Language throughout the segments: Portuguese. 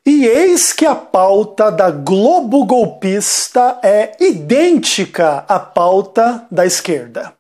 E eis que a pauta da Globo golpista é idêntica à pauta da esquerda.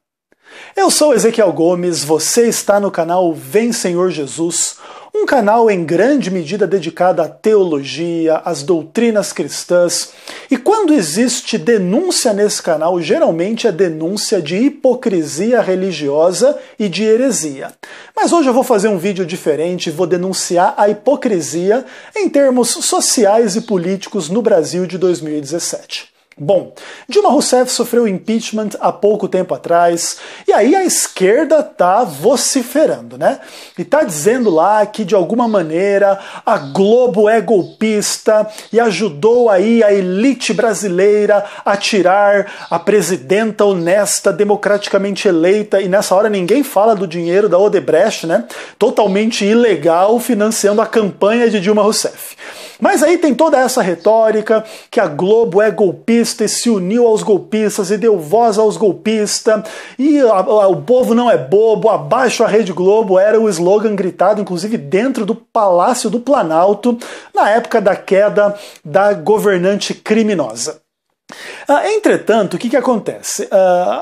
Eu sou Ezequiel Gomes, você está no canal Vem Senhor Jesus, um canal em grande medida dedicado à teologia, às doutrinas cristãs. E quando existe denúncia nesse canal, geralmente é denúncia de hipocrisia religiosa e de heresia. Mas hoje eu vou fazer um vídeo diferente e vou denunciar a hipocrisia em termos sociais e políticos no Brasil de 2017. Bom, Dilma Rousseff sofreu impeachment há pouco tempo atrás, e aí a esquerda tá vociferando, né? E tá dizendo lá que de alguma maneira a Globo é golpista e ajudou aí a elite brasileira a tirar a presidenta honesta, democraticamente eleita, e nessa hora ninguém fala do dinheiro da Odebrecht, né? Totalmente ilegal, financiando a campanha de Dilma Rousseff. Mas aí tem toda essa retórica que a Globo é golpista e se uniu aos golpistas e deu voz aos golpistas, e o povo não é bobo, abaixo a Rede Globo era o slogan gritado, inclusive dentro do Palácio do Planalto, na época da queda da governante criminosa. Entretanto, o que acontece?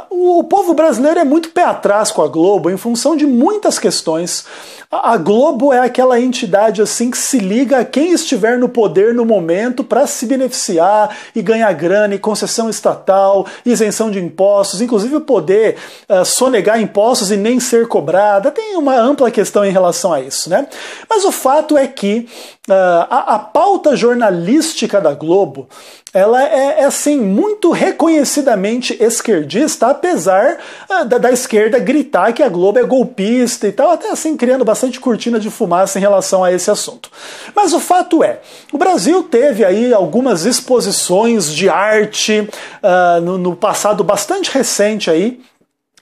O povo brasileiro é muito pé atrás com a Globo em função de muitas questões. A Globo é aquela entidade assim que se liga a quem estiver no poder no momento para se beneficiar e ganhar grana e concessão estatal, isenção de impostos, inclusive o poder sonegar impostos e nem ser cobrada. Tem uma ampla questão em relação a isso, né? Mas o fato é que a pauta jornalística da Globo ela é assim, muito reconhecidamente esquerdista, apesar da esquerda gritar que a Globo é golpista e tal, até assim criando bastante cortina de fumaça em relação a esse assunto. Mas o fato é, o Brasil teve aí algumas exposições de arte no passado bastante recente aí,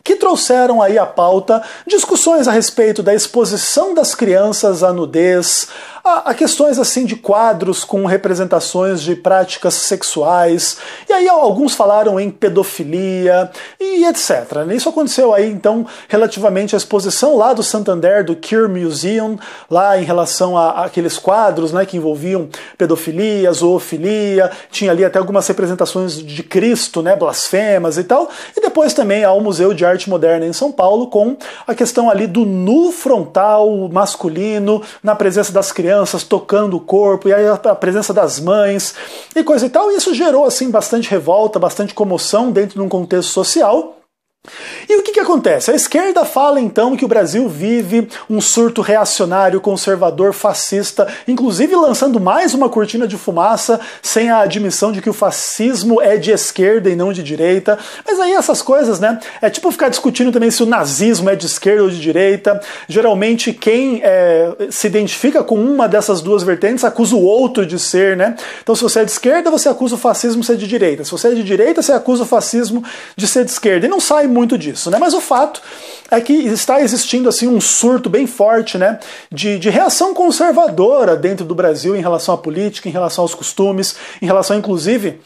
que trouxeram aí à pauta discussões a respeito da exposição das crianças à nudez, a questões assim de quadros com representações de práticas sexuais, e aí alguns falaram em pedofilia e etc. Isso aconteceu aí então relativamente à exposição lá do Santander, do Queer Museum, lá em relação a aqueles quadros, né, que envolviam pedofilia, zoofilia, tinha ali até algumas representações de Cristo, né, blasfemas e tal, e depois também ao Museu de Arte Moderna em São Paulo com a questão ali do nu frontal masculino na presença das crianças tocando o corpo, e aí a presença das mães e coisa e tal, e isso gerou assim bastante revolta, bastante comoção dentro de um contexto social. E o que acontece? A esquerda fala então que o Brasil vive um surto reacionário, conservador, fascista, inclusive lançando mais uma cortina de fumaça sem a admissão de que o fascismo é de esquerda e não de direita. Mas aí essas coisas, né? É tipo ficar discutindo também se o nazismo é de esquerda ou de direita. Geralmente quem se identifica com uma dessas duas vertentes acusa o outro de ser, né? Então se você é de esquerda, você acusa o fascismo de ser de direita. Se você é de direita, você acusa o fascismo de ser de esquerda. E não sai muito disso, né? Mas o fato é que está existindo assim um surto bem forte, né, de reação conservadora dentro do Brasil em relação à política, em relação aos costumes, em relação inclusive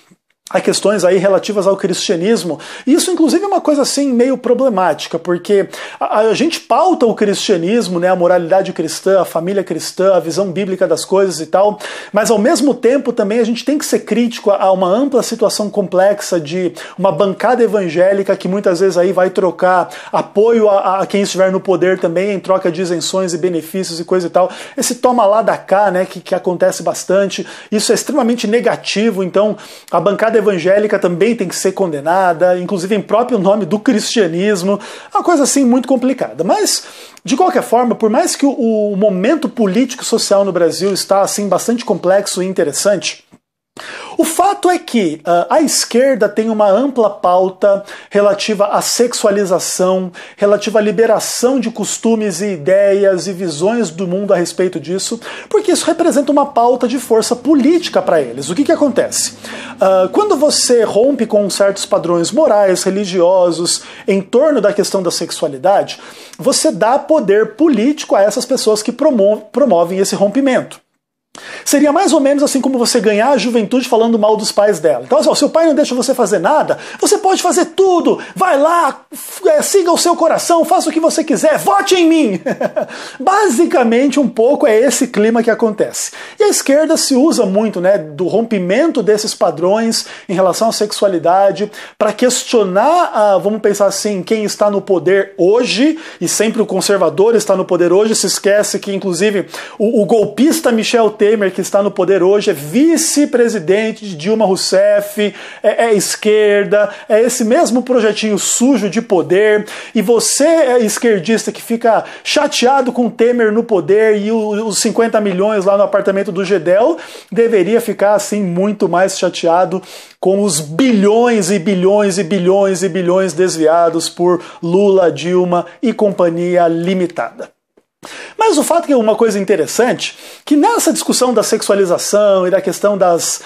a questões aí relativas ao cristianismo. E isso, inclusive, é uma coisa assim meio problemática, porque a gente pauta o cristianismo, né, a moralidade cristã, a família cristã, a visão bíblica das coisas e tal, mas ao mesmo tempo também a gente tem que ser crítico a uma ampla situação complexa de uma bancada evangélica que muitas vezes aí vai trocar apoio a quem estiver no poder também em troca de isenções e benefícios e coisa e tal. Esse toma lá da cá, né, que acontece bastante, isso é extremamente negativo, então a bancada evangélica também tem que ser condenada, inclusive em próprio nome do cristianismo, uma coisa assim muito complicada. Mas, de qualquer forma, por mais que o momento político-social no Brasil está assim bastante complexo e interessante, o fato é que a esquerda tem uma ampla pauta relativa à sexualização, relativa à liberação de costumes e ideias e visões do mundo a respeito disso, porque isso representa uma pauta de força política para eles. O que acontece? Quando você rompe com certos padrões morais, religiosos, em torno da questão da sexualidade, você dá poder político a essas pessoas que promovem esse rompimento. Seria mais ou menos assim como você ganhar a juventude falando mal dos pais dela. Então, assim, ó, seu pai não deixa você fazer nada, você pode fazer tudo, vai lá, siga o seu coração, faça o que você quiser, vote em mim. Basicamente, um pouco é esse clima que acontece. E a esquerda se usa muito, né, do rompimento desses padrões em relação à sexualidade para questionar, vamos pensar assim, quem está no poder hoje, e sempre o conservador está no poder hoje, se esquece que, inclusive, o golpista Michel Temer, que está no poder hoje, é vice-presidente de Dilma Rousseff, é esquerda, é esse mesmo projetinho sujo de poder, e você é esquerdista que fica chateado com Temer no poder e os 50 milhões lá no apartamento do Gedel, deveria ficar assim muito mais chateado com os bilhões e bilhões e bilhões e bilhões desviados por Lula, Dilma e companhia limitada. Mas o fato é que uma coisa interessante, que nessa discussão da sexualização e da questão das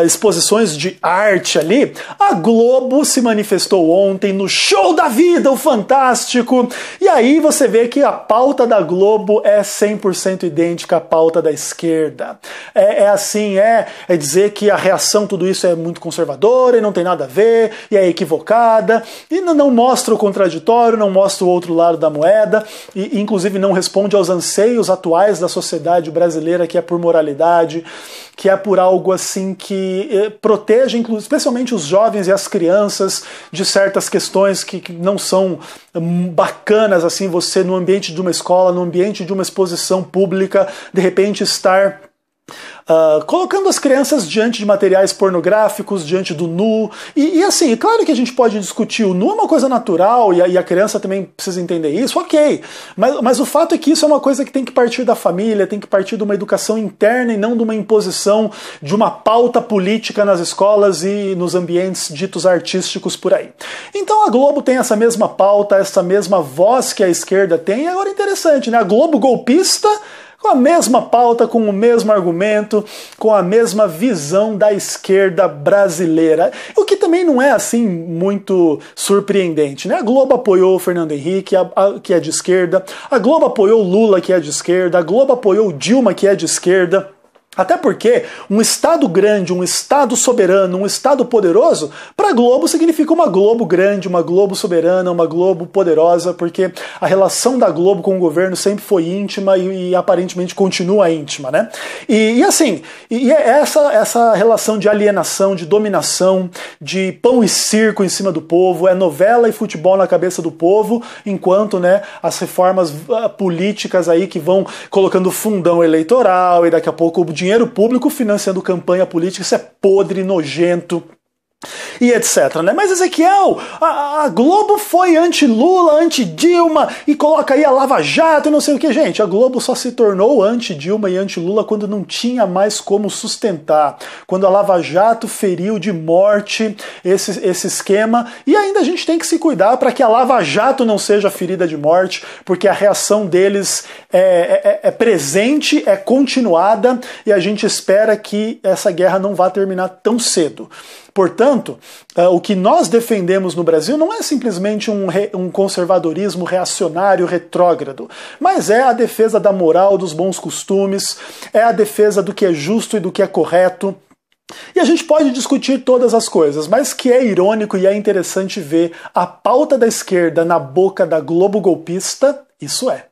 exposições de arte ali, a Globo se manifestou ontem no Show da Vida, o Fantástico, e aí você vê que a pauta da Globo é 100% idêntica à pauta da esquerda. É dizer que a reação a tudo isso é muito conservadora e não tem nada a ver, e é equivocada, e não mostra o contraditório, não mostra o outro lado da moeda, e inclusive não responde aos anseios atuais da sociedade brasileira, que é por moralidade, que é por algo assim que protege, especialmente os jovens e as crianças, de certas questões que não são bacanas, assim, você no ambiente de uma escola, no ambiente de uma exposição pública, de repente estar colocando as crianças diante de materiais pornográficos, diante do nu, e assim, claro que a gente pode discutir, o nu é uma coisa natural, e a criança também precisa entender isso, ok, mas o fato é que isso é uma coisa que tem que partir da família, tem que partir de uma educação interna e não de uma imposição de uma pauta política nas escolas e nos ambientes ditos artísticos por aí. Então a Globo tem essa mesma pauta, essa mesma voz que a esquerda tem, e agora interessante, né? A Globo golpista com a mesma pauta, com o mesmo argumento, com a mesma visão da esquerda brasileira. O que também não é assim muito surpreendente, né? A Globo apoiou o Fernando Henrique, que é de esquerda, a Globo apoiou o Lula, que é de esquerda, a Globo apoiou o Dilma, que é de esquerda. Até porque um Estado grande, um Estado soberano, um Estado poderoso, para a Globo significa uma Globo grande, uma Globo soberana, uma Globo poderosa, porque a relação da Globo com o governo sempre foi íntima e aparentemente continua íntima, né? E essa relação de alienação, de dominação, de pão e circo em cima do povo, é novela e futebol na cabeça do povo, enquanto, né, as reformas políticas aí que vão colocando fundão eleitoral e daqui a pouco o dinheiro público financiando campanha política, isso é podre, nojento e etc, né? Mas Ezequiel, a Globo foi anti-Lula, anti-Dilma e coloca aí a Lava Jato e não sei o que, gente. A Globo só se tornou anti-Dilma e anti-Lula quando não tinha mais como sustentar, quando a Lava Jato feriu de morte esse esquema, e ainda a gente tem que se cuidar para que a Lava Jato não seja ferida de morte, porque a reação deles é presente, é continuada, e a gente espera que essa guerra não vá terminar tão cedo. Portanto, o que nós defendemos no Brasil não é simplesmente um conservadorismo reacionário retrógrado, mas é a defesa da moral, dos bons costumes, é a defesa do que é justo e do que é correto. E a gente pode discutir todas as coisas, mas que é irônico e é interessante ver a pauta da esquerda na boca da Globo golpista, isso é.